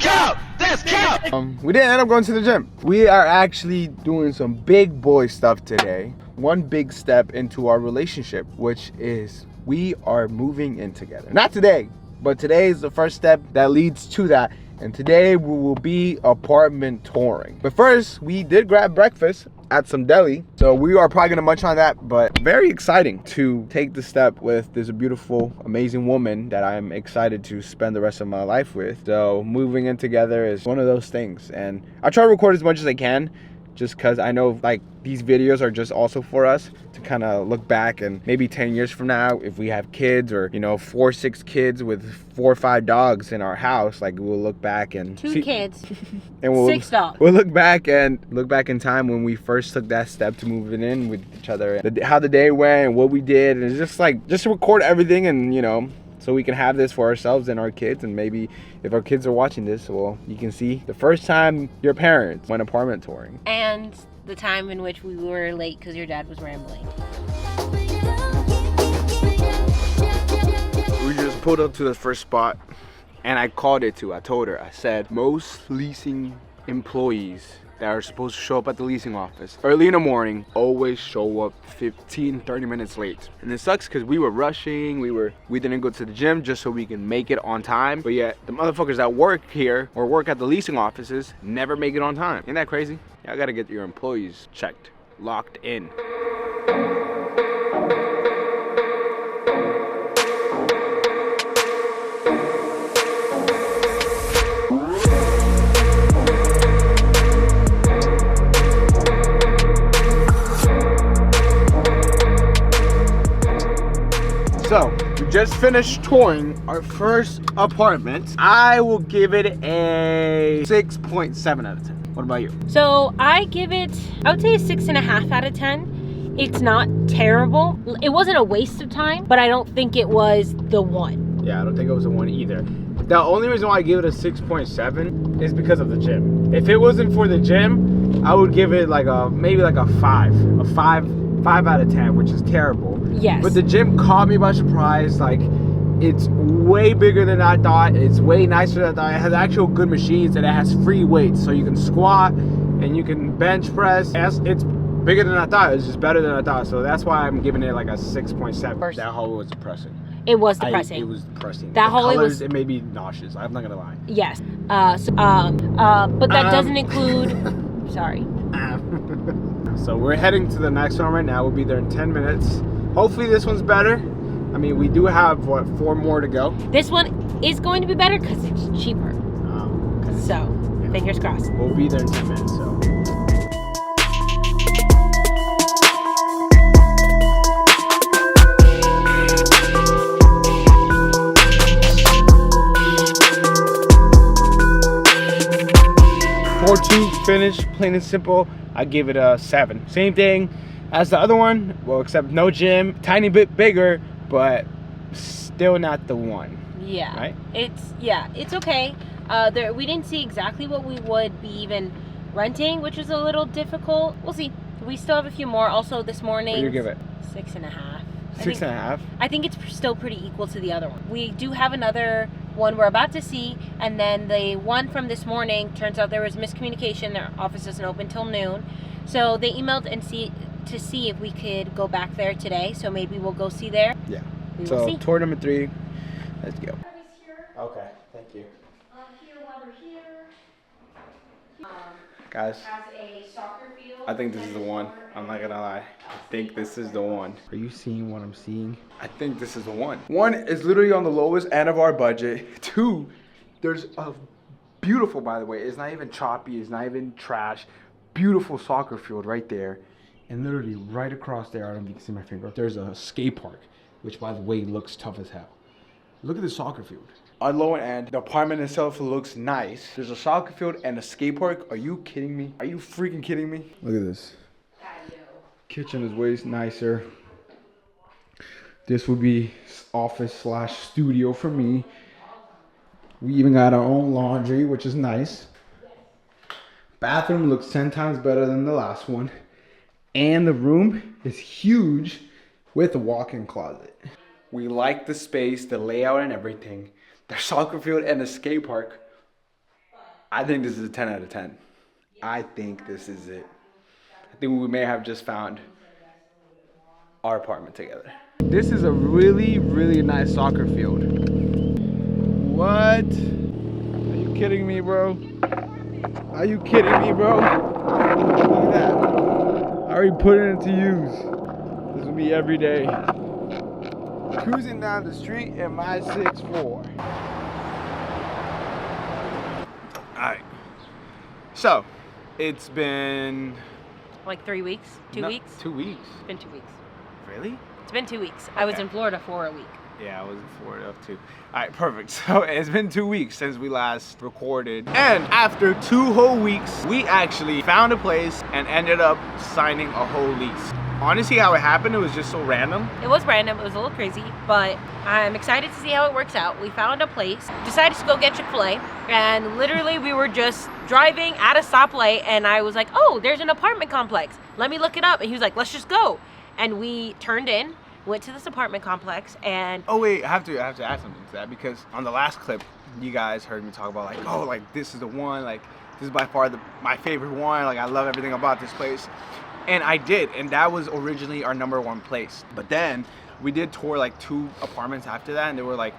go! Let's go! We didn't end up going to the gym. We are actually doing some big boy stuff today. One big step into our relationship, which is we are moving in together. Not today, but today is the first step that leads to that. And today we will be apartment touring. But first, we did grab breakfast at some deli. So we are probably gonna munch on that, but very exciting to take the step with this beautiful, amazing woman that I'm excited to spend the rest of my life with. So moving in together is one of those things. And I try to record as much as I can, just because I know like these videos are just also for us to kind of look back, and maybe 10 years from now, if we have kids, or 4 or 6 kids with 4 or 5 dogs in our house, like we'll look back and 2 kids and we'll 6 dogs. We'll look back in time when we first took that step to moving in with each other, and how the day went and what we did, and it's just to record everything, and so we can have this for ourselves and our kids. And maybe if our kids are watching this, well, you can see the first time your parents went apartment touring. And the time in which we were late because your dad was rambling. We just pulled up to the first spot, and I called it too. I told her, I said, most leasing employees that are supposed to show up at the leasing office early in the morning always show up 15-30 minutes late. And it sucks because we were rushing, we didn't go to the gym just so we can make it on time, but yet the motherfuckers that work here or work at the leasing offices never make it on time. Ain't that crazy? Y'all gotta get your employees checked, locked in. So, we just finished touring our first apartment. I will give it a 6.7 out of 10. What about you? So I would say a 6.5 out of 10. It's not terrible. It wasn't a waste of time, but I don't think it was the one. Yeah, I don't think it was a 1 either. The only reason why I give it a 6.7 is because of the gym. If it wasn't for the gym, I would give it maybe a 5. A 5 out of 10, which is terrible. Yes. But the gym caught me by surprise. It's way bigger than I thought. It's way nicer than I thought. It has actual good machines, and it has free weights. So you can squat and you can bench press. It's bigger than I thought. It's just better than I thought. So that's why I'm giving it a 6.7. That hall was depressing. It was depressing. It was depressing. That hall colors, it made me nauseous. I'm not gonna lie. Yes. But that doesn't include. Sorry. So we're heading to the next one right now. We'll be there in 10 minutes. Hopefully this one's better. I mean, we do have 4 more to go. This one is going to be better because it's cheaper. Oh, okay. So, yeah. Fingers crossed. We'll be there in 10 minutes, so. Finished, plain and simple. I give it a 7. Same thing as the other one, well, except no gym, tiny bit bigger, but still not the one. Yeah. Right? It's okay. We didn't see exactly what we would be even renting, which is a little difficult. We'll see. We still have a few more. Also, this morning. What do you give it? 6.5. 6.5. I think it's still pretty equal to the other one. We do have another one we're about to see, and then the one from this morning, turns out there was miscommunication. Their office doesn't open till noon, so they emailed to see if we could go back there today. So maybe we'll go see there. Yeah. We so will see. Tour number 3. Let's go. Okay. Thank you. Here, while we're here. Guys, Has a soccer field. I think this is the one. I'm not gonna lie. I think this is the one. Are you seeing what I'm seeing? I think this is the one. 1 is literally on the lowest end of our budget. 2, there's a beautiful, by the way, it's not even choppy, it's not even trash. Beautiful soccer field right there. And literally right across there, I don't know if you can see my finger, there's a skate park, which by the way looks tough as hell. Look at the soccer field. On low end, the apartment itself looks nice. There's a soccer field and a skate park. Are you kidding me? Are you freaking kidding me? Look at this. Kitchen is way nicer. This would be office/studio for me. We even got our own laundry, which is nice. Bathroom looks 10 times better than the last one. And the room is huge with a walk-in closet. We like the space, the layout and everything. The soccer field and the skate park. I think this is a 10 out of 10. I think this is it. I think we may have just found our apartment together. This is a really, really nice soccer field. What? Are you kidding me, bro? Are you kidding me, bro? Look at that. I already put it into use. This will be every day. Cruising down the street in my 6'4". Alright. So, it's been... Like 3 weeks? 2 weeks? 2 weeks. It's been 2 weeks. Really? It's been 2 weeks. I was Okay. in Florida for a week. Yeah, I was in Florida too. Alright, perfect. So it's been 2 weeks since we last recorded. And after 2 whole weeks, we actually found a place and ended up signing a whole lease. Honestly, how it happened, it was just so random. It was random. It was a little crazy, but I'm excited to see how it works out. We found a place, decided to go get Chick-fil-A, and literally we were just driving at a stoplight, and I was like, oh, there's an apartment complex. Let me look it up. And he was like, let's just go. And we turned in, went to this apartment complex, and Oh wait, I have to add something to that, because on the last clip, you guys heard me talk about like, oh, like this is the one, like this is by far my favorite one, like I love everything about this place. And I did, and that was originally our #1 place. But then we did tour like 2 apartments after that, and they were like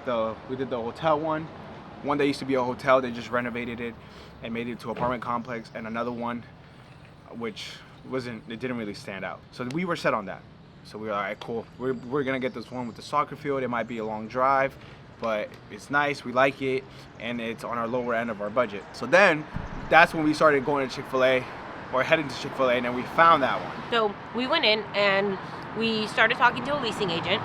we did the hotel one that used to be a hotel, they just renovated it and made it to apartment complex, and another one which it didn't really stand out. So we were set on that. So we were all right, cool. We're gonna get this one with the soccer field. It might be a long drive, but it's nice, we like it, and it's on our lower end of our budget. So then that's when we started going to Chick-fil-A, or heading to Chick-fil-A, and then we found that one. so we went in and we started talking to a leasing agent.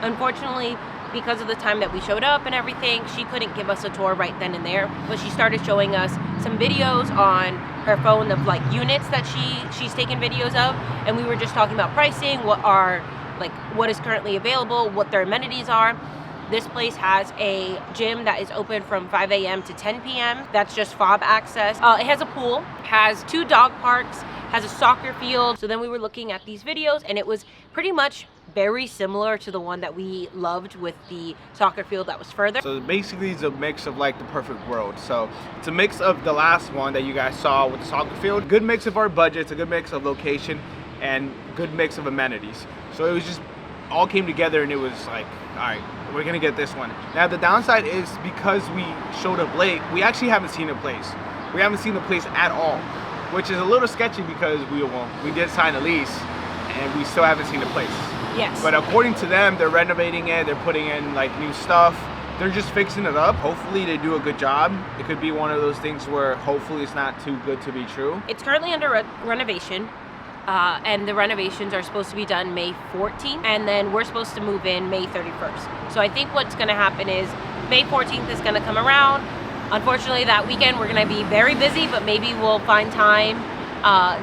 Unfortunately, because of the time that we showed up and everything, she couldn't give us a tour right then and there, but she started showing us some videos on her phone of like units that she's taken videos of, and we were just talking about pricing, what is currently available, what their amenities are. This place has a gym that is open from 5 a.m. to 10 p.m. That's just fob access. It has a pool, has 2 dog parks, has a soccer field. So then we were looking at these videos, and it was pretty much very similar to the one that we loved with the soccer field that was further. So basically it's a mix of like the perfect world. So it's a mix of the last one that you guys saw with the soccer field. Good mix of our budget, it's a good mix of location, and good mix of amenities. So it was just all came together, and it was like, all right, we're gonna get this one. Now the downside is, because we showed up late, we actually haven't seen the place. We haven't seen the place at all, which is a little sketchy because we did sign a lease and we still haven't seen the place. Yes. But according to them, they're renovating it, they're putting in like new stuff, they're just fixing it up. Hopefully they do a good job. It could be one of those things where hopefully it's not too good to be true. It's currently under renovation. And the renovations are supposed to be done May 14th, and then we're supposed to move in May 31st. So I think what's gonna happen is May 14th is gonna come around. Unfortunately, that weekend we're gonna be very busy, but maybe we'll find time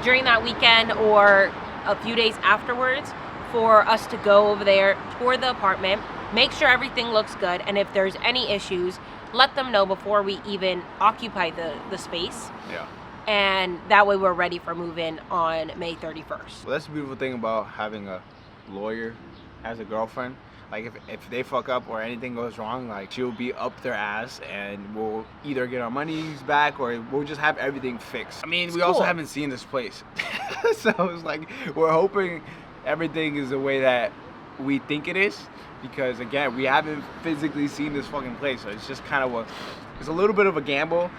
during that weekend or a few days afterwards for us to go over there, tour the apartment, make sure everything looks good, and if there's any issues, let them know before we even occupy the space. Yeah. And that way we're ready for move-in on May 31st. Well, that's the beautiful thing about having a lawyer as a girlfriend. Like if they fuck up or anything goes wrong, like she'll be up their ass, and we'll either get our monies back or we'll just have everything fixed. I mean, we also haven't seen this place. So it's like, we're hoping everything is the way that we think it is, because again, we haven't physically seen this fucking place. So it's just kind of it's a little bit of a gamble,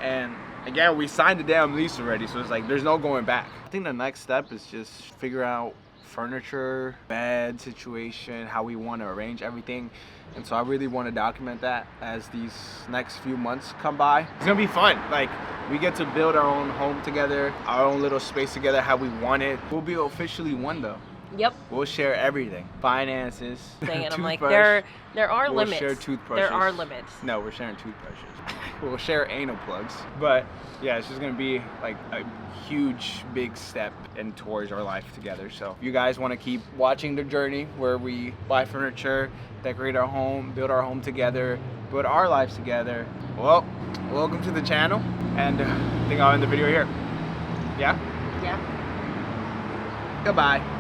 and again, we signed the damn lease already, so it's like there's no going back. I think the next step is just figure out furniture, bed situation, how we want to arrange everything. And so I really want to document that as these next few months come by. It's gonna be fun. Like, we get to build our own home together, our own little space together, how we want it. We'll be officially one though. Yep. We'll share everything. Finances, And I'm like, toothbrush. there are We'll limits. share toothbrushes. There are limits. No, we're sharing toothbrushes. We'll share anal plugs. But yeah, it's just gonna be like a huge, big step in towards our life together. So if you guys want to keep watching the journey where we buy furniture, decorate our home, build our home together, build our lives together, well, welcome to the channel. And I think I'll end the video here. Yeah? Yeah. Goodbye.